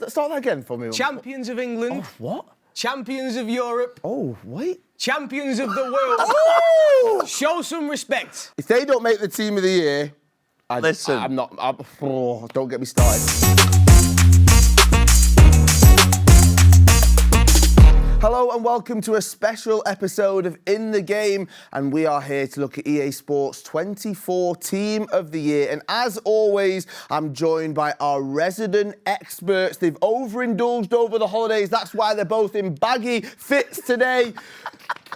Start that again for me. Champions of England. Oh, what? Champions of Europe. Oh, wait. Champions of the world. Oh! Show some respect. If they don't make the team of the year, Listen. don't get me started. Hello and welcome to a special episode of In the Game, and we are here to look at EA Sports 24 Team of the Year. And as always, I'm joined by our resident experts. They've overindulged over the holidays. That's why they're both in baggy fits today.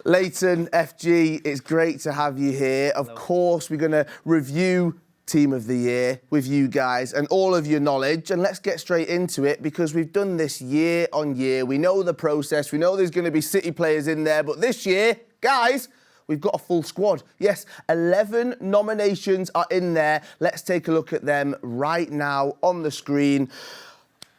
Layton, FG, it's great to have you here. Of course, we're going to review Team of the Year with you guys and all of your knowledge, and let's get straight into it because we've done this year on year. We know the process, we know there's going to be City players in there, but this year, guys, we've got a full squad. Yes, 11 nominations are in there. Let's take a look at them right now on the screen.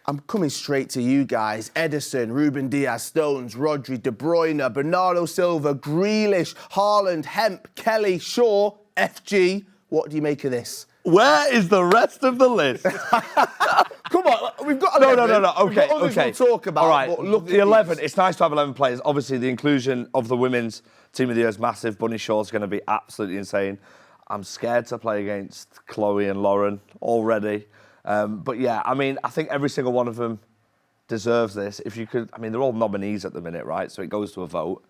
I'm coming straight to you guys. Ederson, Ruben Diaz, Stones, Rodri, De Bruyne, Bernardo Silva, Grealish, Haaland, Hemp, Kelly, Shaw, FG. What do you make of this? Where is the rest of the list? Come on, we've got 11. No. Okay, we've got others okay. We'll talk about. All right, but look the 11. These. It's nice to have 11 players. Obviously, the inclusion of the women's team of the year is massive. Bunny Shaw's going to be absolutely insane. I'm scared to play against Chloe and Lauren already. But yeah, I mean, I think every single one of them deserves this. If you could, I mean, they're all nominees at the minute, right? So it goes to a vote.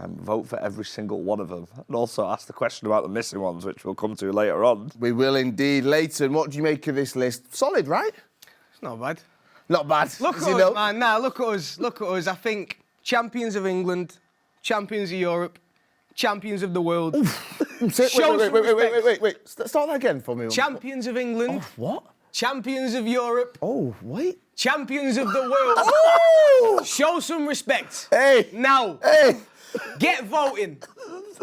Vote for every single one of them. And also ask the question about the missing ones, which we'll come to later on. We will indeed. Layton, what do you make of this list? Solid, right? It's not bad. Not bad. Look at us, man. Nah, look at us. Look at us. I think champions of England, champions of Europe, champions of the world. Wait. Start that again for me. Champions of England. Oh, what? Champions of Europe. Oh, wait. Champions of the world. Oh! Show some respect. Hey. Now. Hey. Get voting.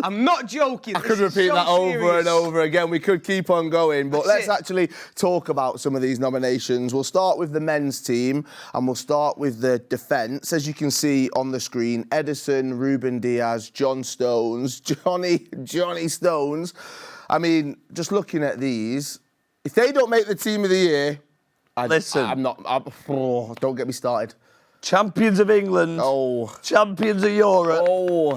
I'm not joking. I could repeat that over and over again. We could keep on going, but let's actually talk about some of these nominations. We'll start with the men's team, and we'll start with the defence. As you can see on the screen, Ederson, Ruben Diaz, Johnny Stones. I mean, just looking at these, if they don't make the team of the year, don't get me started. Champions of England, champions of Europe,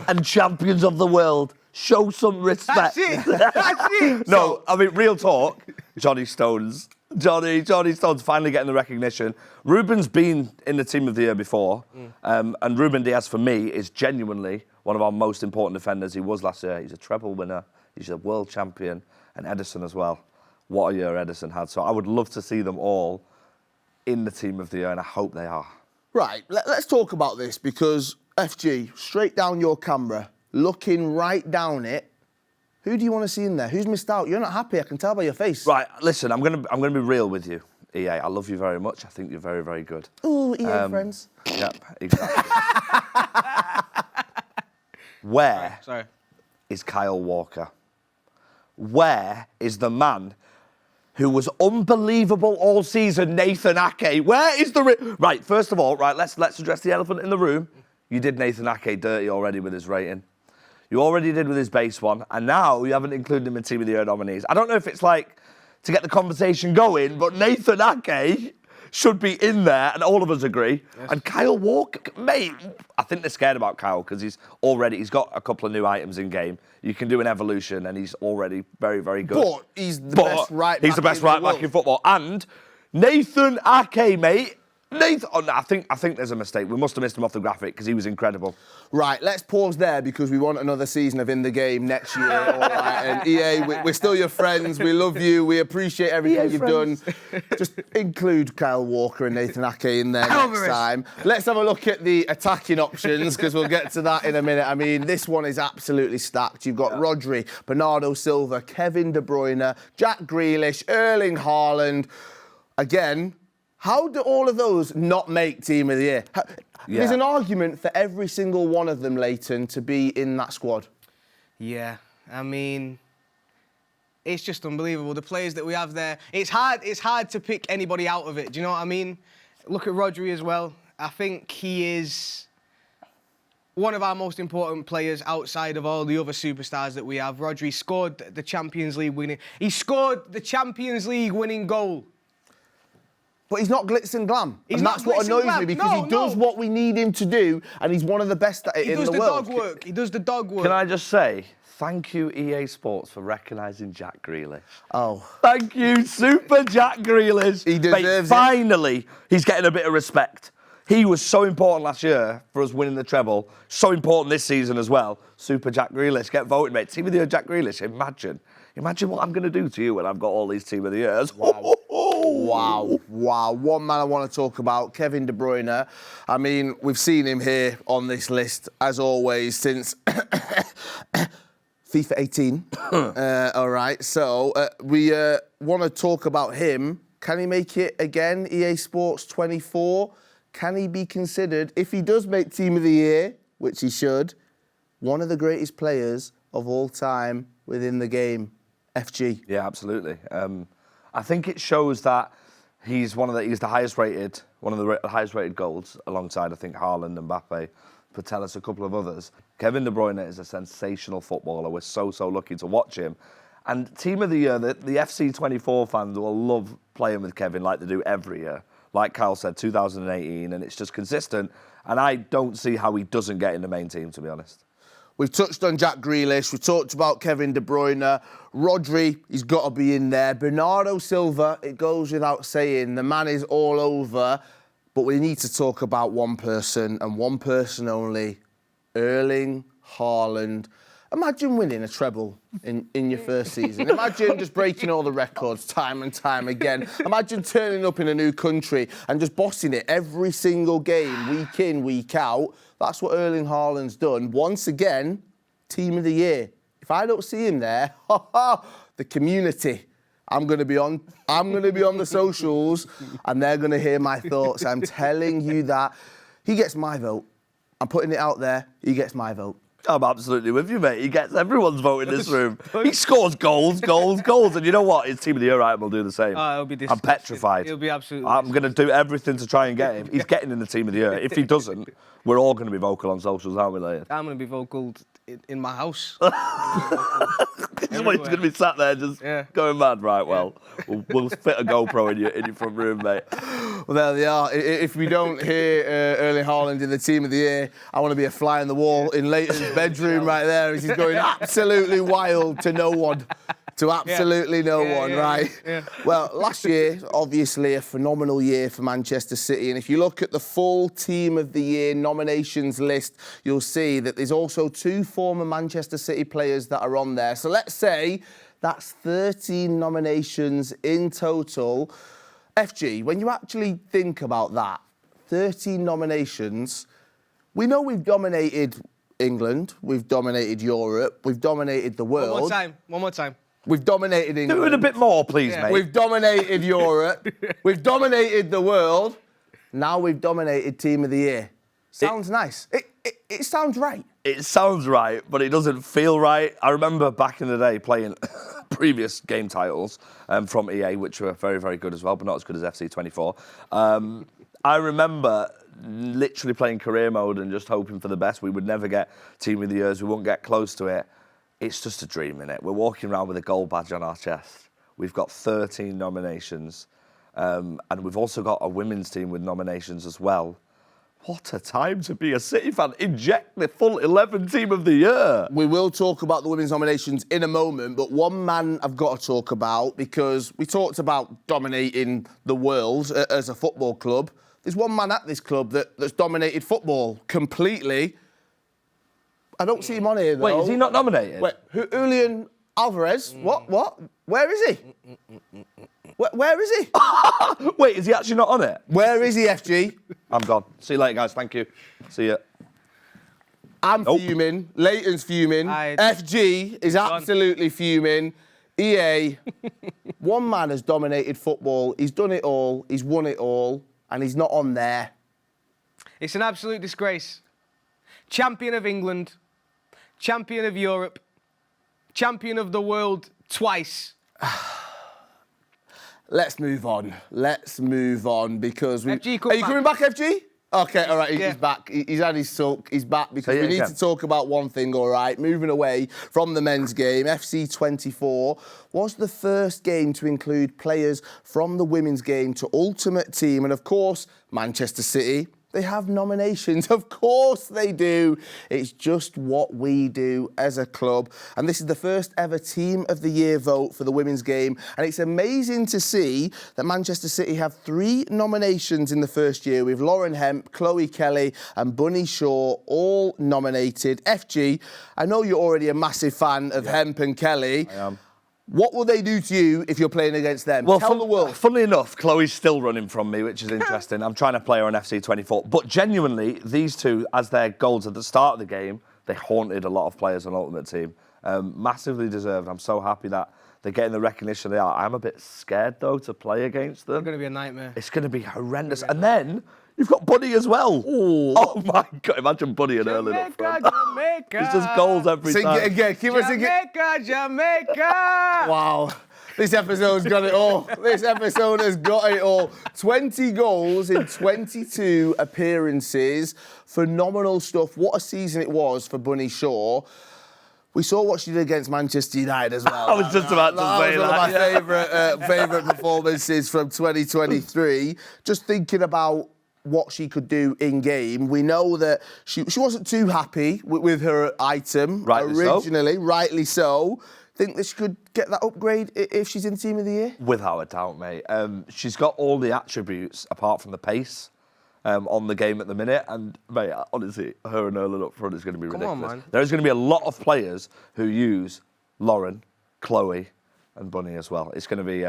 and champions of the world. Show some respect. That's it. No, I mean, real talk. Johnny Stones. Johnny Stones finally getting the recognition. Ruben's been in the team of the year before, and Ruben Diaz, for me, is genuinely one of our most important defenders. He was last year. He's a treble winner. He's a world champion. And Ederson as well. What a year Ederson had. So I would love to see them all in the team of the year, and I hope they are. Right, let's talk about this because, FG, straight down your camera, looking right down it, who do you want to see in there? Who's missed out? You're not happy, I can tell by your face. Right, listen, I'm gonna be real with you, EA. I love you very much. I think you're very, very good. Ooh, EA friends. Yep, exactly. Where is Kyle Walker? Where is the man who was unbelievable all season, Nathan Ake? Where is the... Right, first of all, let's address the elephant in the room. You did Nathan Ake dirty already with his rating. You already did with his base one, and now you haven't included him in Team of the Year nominees. I don't know if it's like to get the conversation going, but Nathan Ake should be in there, and all of us agree. Yes. And Kyle Walker, mate, I think they're scared about Kyle because he's got a couple of new items in game. You can do an evolution, and he's already very, very good. But he's the best right back. He's the best right back in football. And Nathan Ake, mate. I think there's a mistake. We must have missed him off the graphic because he was incredible. Right, let's pause there because we want another season of In the Game next year. All right, and EA, we're still your friends. We love you. We appreciate everything you've done. Just include Kyle Walker and Nathan Ake in there next time. Let's have a look at the attacking options because we'll get to that in a minute. I mean, this one is absolutely stacked. You've got Rodri, Bernardo Silva, Kevin De Bruyne, Jack Grealish, Erling Haaland. Again, how do all of those not make Team of the Year? There's an argument for every single one of them, Layton, to be in that squad. Yeah, I mean, it's just unbelievable. The players that we have there, it's hard to pick anybody out of it. Do you know what I mean? Look at Rodri as well. I think he is one of our most important players outside of all the other superstars that we have. Rodri scored the Champions League winning. He scored the Champions League winning goal. But he's not glitz and glam. He's and not that's what glitz and annoys glam. me because he does what we need him to do and he's one of the best at it in the world. He does the dog work. He does the dog work. Can I just say, thank you, EA Sports, for recognising Jack Grealish. Oh. Thank you, Super Jack Grealish. He deserves it. Finally, he's getting a bit of respect. He was so important last year for us winning the treble. So important this season as well. Super Jack Grealish. Get voted, mate. Team of the Year, Jack Grealish. Imagine what I'm going to do to you when I've got all these Team of the Years. Wow. One man I want to talk about, Kevin De Bruyne. I mean, we've seen him here on this list, as always, since FIFA 18. All right, so we want to talk about him. Can he make it again, EA Sports 24? Can he be considered, if he does make Team of the Year, which he should, one of the greatest players of all time within the game? FG. Yeah, absolutely. I think it shows that he's the highest rated, one of the highest rated goals, alongside I think Haaland and Mbappe, Patelis, a couple of others. Kevin De Bruyne is a sensational footballer. We're so lucky to watch him. And Team of the Year, the FC24 fans will love playing with Kevin like they do every year. Like Kyle said, 2018, and it's just consistent. And I don't see how he doesn't get in the main team, to be honest. We've touched on Jack Grealish. We talked about Kevin De Bruyne. Rodri, he's got to be in there. Bernardo Silva, it goes without saying. The man is all over. But we need to talk about one person, and one person only. Erling Haaland. Imagine winning a treble in your first season. Imagine just breaking all the records time and time again. Imagine turning up in a new country and just bossing it every single game, week in, week out. That's what Erling Haaland's done. Once again, Team of the Year. If I don't see him there, the community. I'm going to be on the socials and they're going to hear my thoughts. I'm telling you that. He gets my vote. I'm putting it out there. He gets my vote. I'm absolutely with you, mate. He gets everyone's vote in this room. He scores goals. And you know what? His Team of the Year item will do the same. It'll be I'm petrified. It'll be absolutely I'm going to do everything to try and get him. He's getting in the Team of the Year. If he doesn't, we're all going to be vocal on socials, aren't we, Layton? I'm going to be vocal in my house. He's going to be sat there just going mad. Right, well, we'll fit a GoPro in your front room, mate. Well, there they are. If we don't hear Erling Haaland in the Team of the Year, I want to be a fly on the wall in Layton's bedroom right there as he's going absolutely wild to no one. To absolutely no one, right? Yeah. Well, last year, obviously, a phenomenal year for Manchester City. And if you look at the full Team of the Year nominations list, you'll see that there's also 2 former Manchester City players that are on there. So let's say that's 13 nominations in total. FG, when you actually think about that, 13 nominations, we know we've dominated England, we've dominated Europe, we've dominated the world. One more time. We've dominated England. Do it a bit more, please, mate. We've dominated Europe. We've dominated the world. Now we've dominated Team of the Year. Sounds nice. It sounds right. It sounds right, but it doesn't feel right. I remember back in the day playing previous game titles from EA, which were very, very good as well, but not as good as FC24. I remember literally playing career mode and just hoping for the best. We would never get Team of the Years. We wouldn't get close to it. It's just a dream, innit? We're walking around with a gold badge on our chest. We've got 13 nominations. And we've also got a women's team with nominations as well. What a time to be a City fan. Inject the full 11 Team of the Year. We will talk about the women's nominations in a moment, but one man I've got to talk about, because we talked about dominating the world as a football club. There's one man at this club that's dominated football completely. I don't see him on here, though. Wait, is he not nominated? Wait, Julian Alvarez? What? Where is he? Where is he? Wait, is he actually not on it? Where is he, FG? I'm gone. See you later, guys. Thank you. See ya. I'm fuming. Layton's fuming. FG is absolutely fuming. EA, one man has dominated football. He's done it all. He's won it all. And he's not on there. It's an absolute disgrace. Champion of England. Champion of Europe. Champion of the world twice. Let's move on. Let's move on because we... FG, Are you coming back, FG? Okay, all right, he's Yeah. back. He's had his sulk. He's back because we need to talk about one thing, all right? Moving away from the men's game, FC24 was the first game to include players from the women's game to Ultimate Team. And of course, Manchester City, they have nominations. Of course they do. It's just what we do as a club. And this is the first ever Team of the Year vote for the women's game. And it's amazing to see that Manchester City have 3 nominations in the first year with Lauren Hemp, Chloe Kelly and Bunny Shaw all nominated. FG, I know you're already a massive fan of Hemp and Kelly. I am. What will they do to you if you're playing against them? Well, Tell the world. Funnily enough, Chloe's still running from me, which is interesting. I'm trying to play her on FC24. But genuinely, these two, as their goals at the start of the game, they haunted a lot of players on Ultimate Team. Massively deserved. I'm so happy that they're getting the recognition they are. I'm a bit scared, though, to play against them. It's going to be a nightmare. It's going to be horrendous. And then you've got Bunny as well. Ooh. Oh, my God. Imagine Bunny and Erling up front. Jamaica. It's just goals every time. Sing it again. Give us a Jamaica. Wow. This episode's got it all. This episode has got it all. 20 goals in 22 appearances. Phenomenal stuff. What a season it was for Bunny Shaw. We saw what she did against Manchester United as well. I was just about to say that. That was one of my favourite performances from 2023. Just thinking about what she could do in game. We know that she wasn't too happy with her item originally. Rightly so. Think that she could get that upgrade if she's in Team of the Year? Without a doubt, mate. She's got all the attributes apart from the pace on the game at the minute. And, mate, honestly, her and Erling up front is going to be ridiculous. Come on, man. There's going to be a lot of players who use Lauren, Chloe and Bunny as well. It's going to be,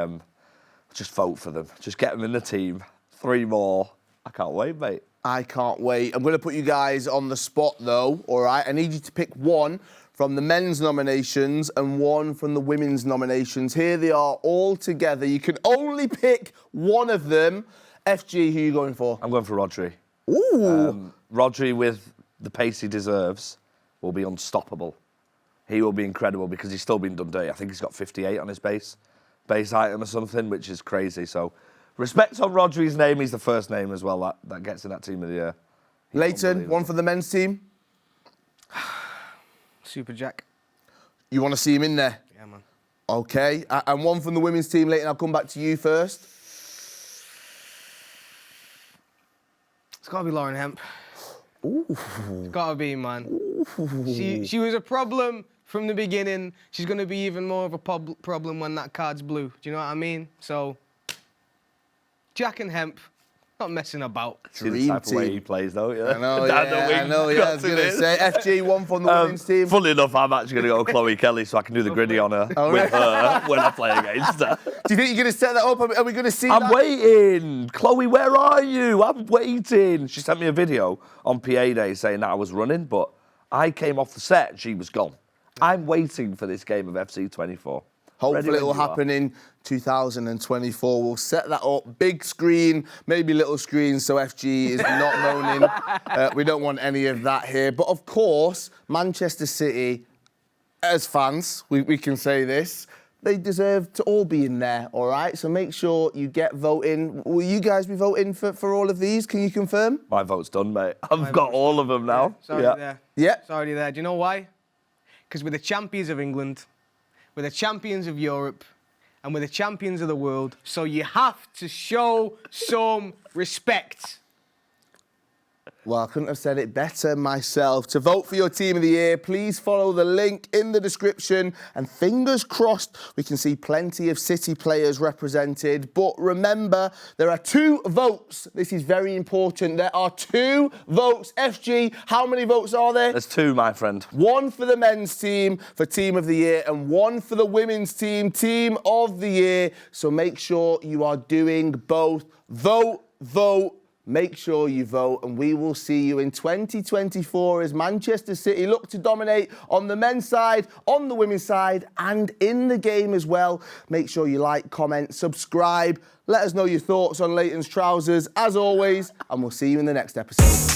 just vote for them. Just get them in the team. 3 more. I can't wait, mate. I can't wait. I'm going to put you guys on the spot, though, all right? I need you to pick one from the men's nominations and one from the women's nominations. Here they are all together. You can only pick one of them. FG, who are you going for? I'm going for Rodri. Ooh. Rodri, with the pace he deserves, will be unstoppable. He will be incredible because he's still been done dirty. I think he's got 58 on his base item or something, which is crazy. So, respect on Rodri's name. He's the first name as well that gets in that Team of the Year. Layton, one for the men's team? Super Jack. You want to see him in there? Yeah, man. Okay. And one from the women's team, Layton. I'll come back to you first. It's got to be Lauren Hemp. Ooh. It's got to be, man. Ooh. She was a problem from the beginning. She's going to be even more of a problem when that card's blue. Do you know what I mean? So, Jack and Hemp, not messing about. See the type of way he plays, though, yeah? I know, yeah. I was going to say, FG, one from the women's team. Funnily enough, I'm actually going to go Chloe Kelly so I can do the gritty on her with her when I play against her. Do you think you're going to set that up? Are we going to see I'm that? waiting. Chloe, where are you? I'm waiting. She sent me a video on PA Day saying that I was running, but I came off the set and she was gone. I'm waiting for this game of FC24. Hopefully it will happen in 2024. We'll set that up. Big screen, maybe little screen, so FG is not moaning. We don't want any of that here. But of course, Manchester City, as fans, we can say this, they deserve to all be in there, all right? So make sure you get voting. Will you guys be voting for all of these? Can you confirm? My vote's done, mate. I've got all of them now. It's already there. Yeah. It's already there. Do you know why? Because we're the champions of England, we're the champions of Europe, and we're the champions of the world. So you have to show some respect. Well, I couldn't have said it better myself. To vote for your Team of the Year, please follow the link in the description. And fingers crossed, we can see plenty of City players represented. But remember, there are 2 votes. This is very important. There are 2 votes. FG, how many votes are there? There's 2, my friend. 1 for the men's team for Team of the Year and 1 for the women's team, Team of the Year. So make sure you are doing both. Vote, vote. Make sure you vote, and we will see you in 2024 as Manchester City look to dominate on the men's side, on the women's side, and in the game as well. Make sure you like, comment, subscribe. Let us know your thoughts on Layton's trousers, as always, and we'll see you in the next episode.